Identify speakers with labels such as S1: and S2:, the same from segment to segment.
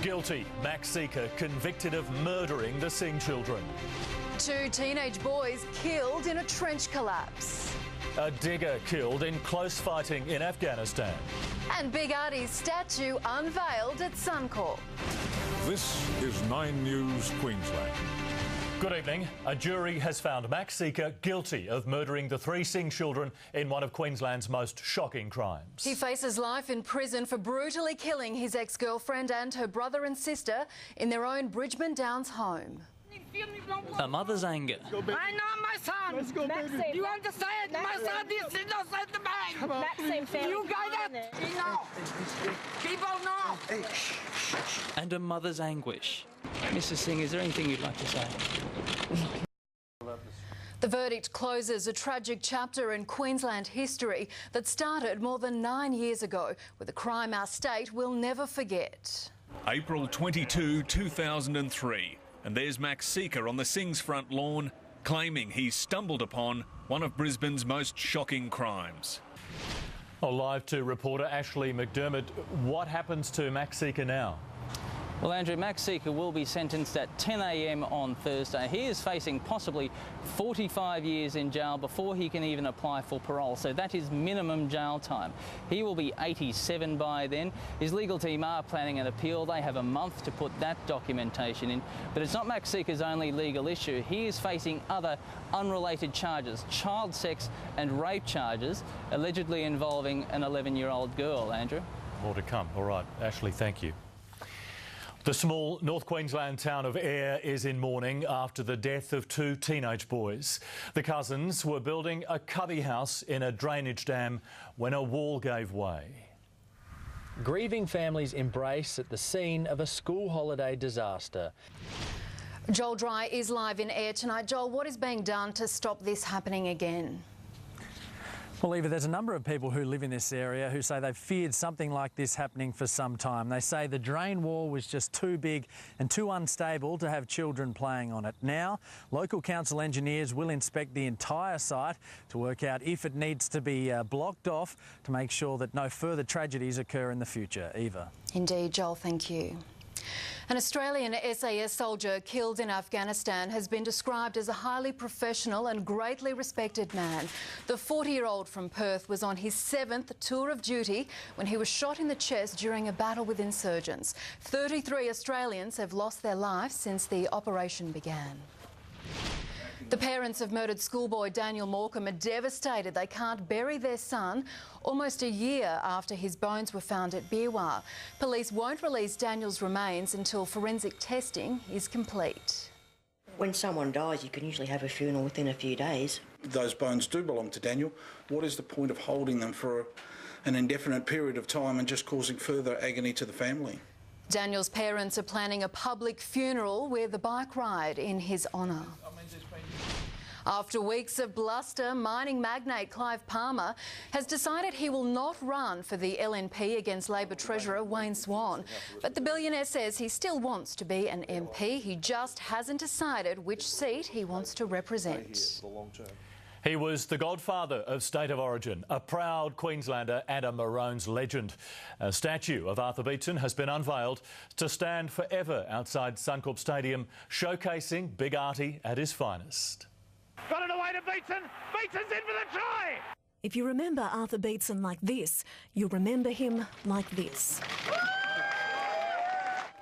S1: Guilty, Max Sica convicted of murdering the Singh children.
S2: 2 teenage boys killed in a trench collapse.
S1: A digger killed in close fighting in Afghanistan.
S2: And Big Artie's statue unveiled at Suncorp.
S3: This is 9 News Queensland.
S1: Good evening. A jury has found Max Sica guilty of murdering the 3 Singh children in one of Queensland's most shocking crimes.
S2: He faces life in prison for brutally killing his ex-girlfriend and her brother and sister in their own Bridgeman Downs home.
S4: A mother's anger.
S5: I know my son.
S6: Let's go,
S5: Maxine, you understand? My son is innocent, man.
S6: Maxine, family.
S5: You got it. You know. People know.
S4: And a mother's anguish. Mrs. Singh, is there anything you'd like to say?
S2: The verdict closes a tragic chapter in Queensland history that started more than 9 years ago with a crime our state will never forget.
S7: April 22, 2003. And there's Max Sica on the Singh's front lawn, claiming he's stumbled upon one of Brisbane's most shocking crimes.
S1: Well, live to reporter Ashley McDermott. What happens to Max Sica now?
S4: Well, Andrew, Max Sica will be sentenced at 10 a.m. on Thursday. He is facing possibly 45 years in jail before he can even apply for parole, so that is minimum jail time. He will be 87 by then. His legal team are planning an appeal. They have a month to put that documentation in. But it's not Max Sica's only legal issue. He is facing other unrelated charges, child sex and rape charges, allegedly involving an 11-year-old girl, Andrew.
S1: More to come. All right, Ashley, thank you. The small North Queensland town of Ayr is in mourning after the death of 2 teenage boys. The cousins were building a cubby house in a drainage dam when a wall gave way.
S8: Grieving families embrace at the scene of a school holiday disaster.
S2: Joel Dry is live in Ayr tonight. Joel, what is being done to stop this happening again?
S8: Well, Eva, there's a number of people who live in this area who say they've feared something like this happening for some time. They say the drain wall was just too big and too unstable to have children playing on it. Now, local council engineers will inspect the entire site to work out if it needs to be blocked off to make sure that no further tragedies occur in the future. Eva.
S2: Indeed, Joel, thank you. An Australian SAS soldier killed in Afghanistan has been described as a highly professional and greatly respected man. The 40-year-old from Perth was on his 7th tour of duty when he was shot in the chest during a battle with insurgents. 33 Australians have lost their lives since the operation began. The parents of murdered schoolboy Daniel Morcombe are devastated they can't bury their son almost a year after his bones were found at Beerwah. Police won't release Daniel's remains until forensic testing is complete.
S9: When someone dies, you can usually have a funeral within a few days.
S10: Those bones do belong to Daniel. What is the point of holding them for an indefinite period of time and just causing further agony to the family?
S2: Daniel's parents are planning a public funeral with a bike ride in his honour. After weeks of bluster, mining magnate Clive Palmer has decided he will not run for the LNP against Labor Treasurer Wayne Swan. But the billionaire says he still wants to be an MP. He just hasn't decided which seat he wants to represent.
S1: He was the godfather of State of Origin, a proud Queenslander and a Maroons legend. A statue of Arthur Beetson has been unveiled to stand forever outside Suncorp Stadium, showcasing Big Artie at his finest.
S11: Got it away to Beetson. Beetson's in for the try.
S12: If you remember Arthur Beetson like this, you'll remember him like this.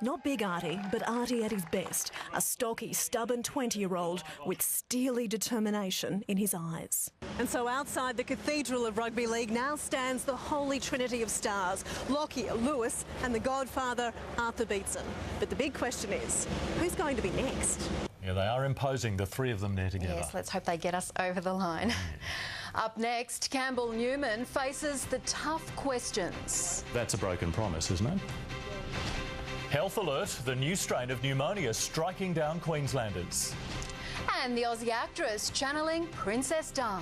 S12: Not Big Artie, but Artie at his best. A stocky, stubborn 20-year-old with steely determination in his eyes.
S13: And so outside the Cathedral of Rugby League now stands the holy trinity of stars, Lockyer, Lewis and the godfather, Arthur Beetson. But the big question is, who's going to be next?
S1: Yeah, they are imposing, the 3 of them there together.
S2: Yes, let's hope they get us over the line. Up next, Campbell Newman faces the tough questions.
S1: That's a broken promise, isn't it? Health alert, the new strain of pneumonia striking down Queenslanders.
S2: And the Aussie actress channeling Princess Di.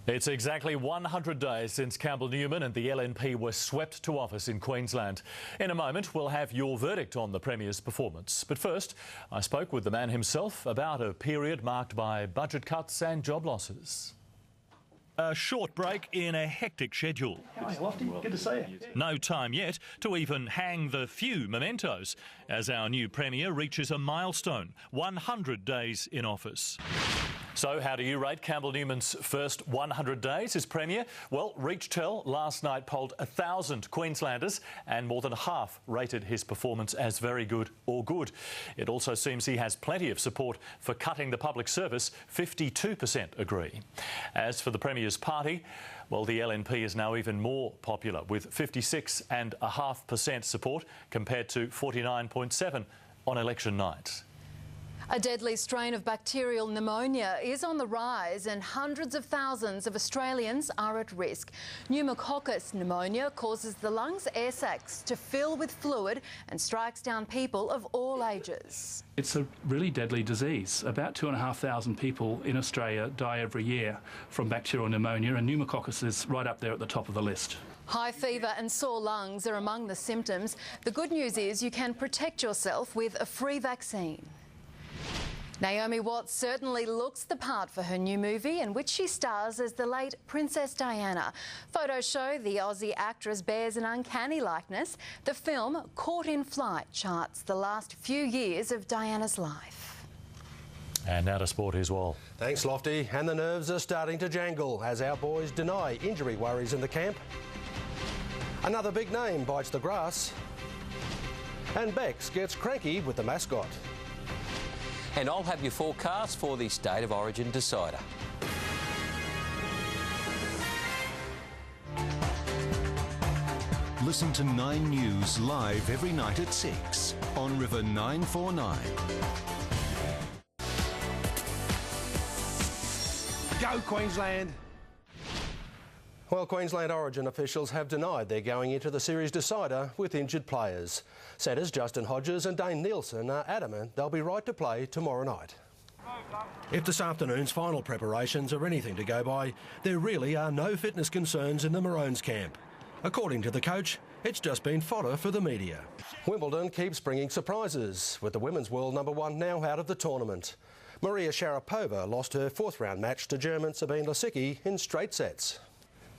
S1: It's exactly 100 days since Campbell Newman and the LNP were swept to office in Queensland. In a moment, we'll have your verdict on the Premier's performance. But first, I spoke with the man himself about a period marked by budget cuts and job losses. A short break in a hectic schedule.
S6: Hi, Lofty. Good to see you.
S1: No time yet to even hang the few mementos as our new Premier reaches a milestone, 100 days in office. So how do you rate Campbell Newman's first 100 days as Premier? Well, Reach Tell last night polled 1,000 Queenslanders and more than half rated his performance as very good or good. It also seems he has plenty of support for cutting the public service. 52% agree. As for the Premier's party, well, the LNP is now even more popular with 56.5% support compared to 49.7% on election night.
S2: A deadly strain of bacterial pneumonia is on the rise and hundreds of thousands of Australians are at risk. Pneumococcus pneumonia causes the lungs' air sacs to fill with fluid and strikes down people of all ages.
S6: It's a really deadly disease. About 2,500 people in Australia die every year from bacterial pneumonia, and pneumococcus is right up there at the top of the list.
S2: High fever and sore lungs are among the symptoms. The good news is you can protect yourself with a free vaccine. Naomi Watts certainly looks the part for her new movie, in which she stars as the late Princess Diana. Photos show the Aussie actress bears an uncanny likeness. The film, Caught in Flight, charts the last few years of Diana's life.
S1: And now to sport as well.
S14: Thanks, Lofty. And the nerves are starting to jangle as our boys deny injury worries in the camp. Another big name bites the grass. And Bex gets cranky with the mascot.
S15: And I'll have your forecast for the State of Origin decider.
S16: Listen to 9 News live every night at 6 on River 949.
S14: Go Queensland! Well, Queensland Origin officials have denied they're going into the series decider with injured players. Setters Justin Hodges and Dane Nielsen are adamant they'll be right to play tomorrow night. If this afternoon's final preparations are anything to go by, there really are no fitness concerns in the Maroons camp. According to the coach, it's just been fodder for the media. Wimbledon keeps bringing surprises, with the women's world #1 now out of the tournament. Maria Sharapova lost her 4th round match to German Sabine Lisicki in straight sets.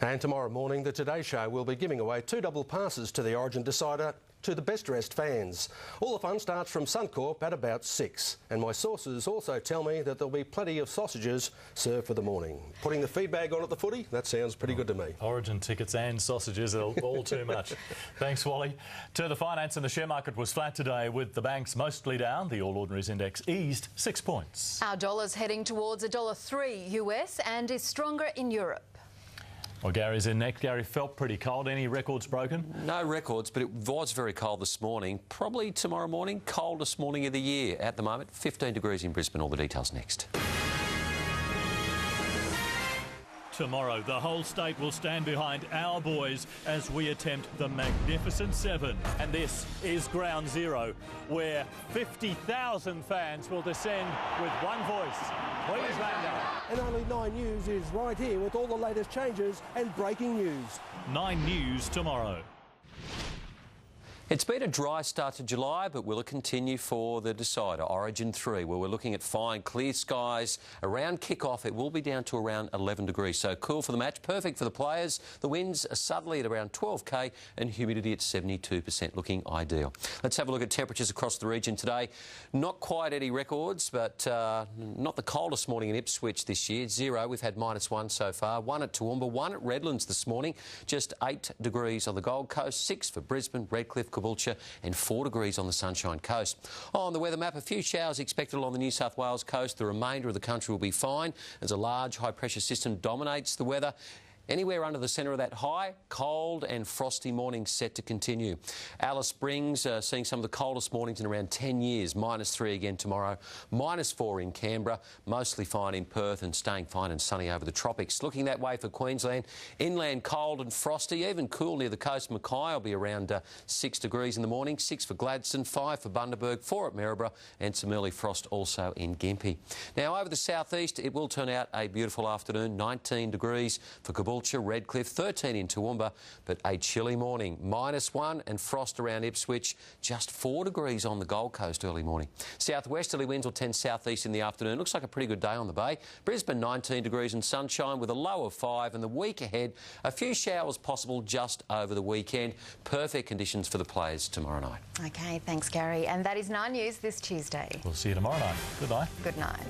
S14: And tomorrow morning, the Today Show will be giving away 2 double passes to the Origin decider to the best-dressed fans. All the fun starts from Suncorp at about 6. And my sources also tell me that there'll be plenty of sausages served for the morning. Putting the feed bag on at the footy, that sounds pretty good to me.
S1: Origin tickets and sausages are all too much. Thanks, Wally. To the finance and the share market was flat today with the banks mostly down. The All Ordinaries Index eased 6 points.
S2: Our dollar's heading towards $1.03 US and is stronger in Europe.
S1: Well, Gary's in next. Gary, felt pretty cold. Any records broken?
S15: No records, but it was very cold this morning. Probably tomorrow morning, coldest morning of the year at the moment. 15 degrees in Brisbane. All the details next.
S1: Tomorrow, the whole state will stand behind our boys as we attempt the Magnificent Seven. And this is Ground Zero, where 50,000 fans will descend with one voice. Queenslander.
S17: And only 9 News is right here with all the latest changes and breaking news.
S1: 9 News tomorrow.
S15: It's been a dry start to July, but will it continue for the decider, Origin 3, where we're looking at fine, clear skies. Around kick-off, it will be down to around 11 degrees, so cool for the match, perfect for the players. The winds are southerly at around 12k and humidity at 72%, looking ideal. Let's have a look at temperatures across the region today. Not quite any records, but not the coldest morning in Ipswich this year. 0, we've had -1 so far. 1 at Toowoomba, 1 at Redlands this morning. Just 8 degrees on the Gold Coast, 6 for Brisbane, Redcliffe, Caboolture, and 4 degrees on the Sunshine Coast. On the weather map, a few showers expected along the New South Wales coast. The remainder of the country will be fine as a large high-pressure system dominates the weather. Anywhere under the centre of that high, cold and frosty mornings set to continue. Alice Springs seeing some of the coldest mornings in around 10 years. -3 again tomorrow. -4 in Canberra. Mostly fine in Perth and staying fine and sunny over the tropics. Looking that way for Queensland. Inland cold and frosty, even cool near the coast. Mackay will be around 6 degrees in the morning. 6 for Gladstone, 5 for Bundaberg, 4 at Maryborough, and some early frost also in Gympie. Now over the southeast, it will turn out a beautiful afternoon. 19 degrees for Caboolture. Caboolture, Redcliffe, 13 in Toowoomba, but a chilly morning. -1 and frost around Ipswich, just 4 degrees on the Gold Coast early morning. Southwesterly winds will tend southeast in the afternoon. Looks like a pretty good day on the bay. Brisbane 19 degrees and sunshine with a low of 5, and the week ahead a few showers possible just over the weekend. Perfect conditions for the players tomorrow night.
S2: OK, thanks Gary. And that is 9 News this Tuesday.
S1: We'll see you tomorrow night. Good night.
S2: Good night.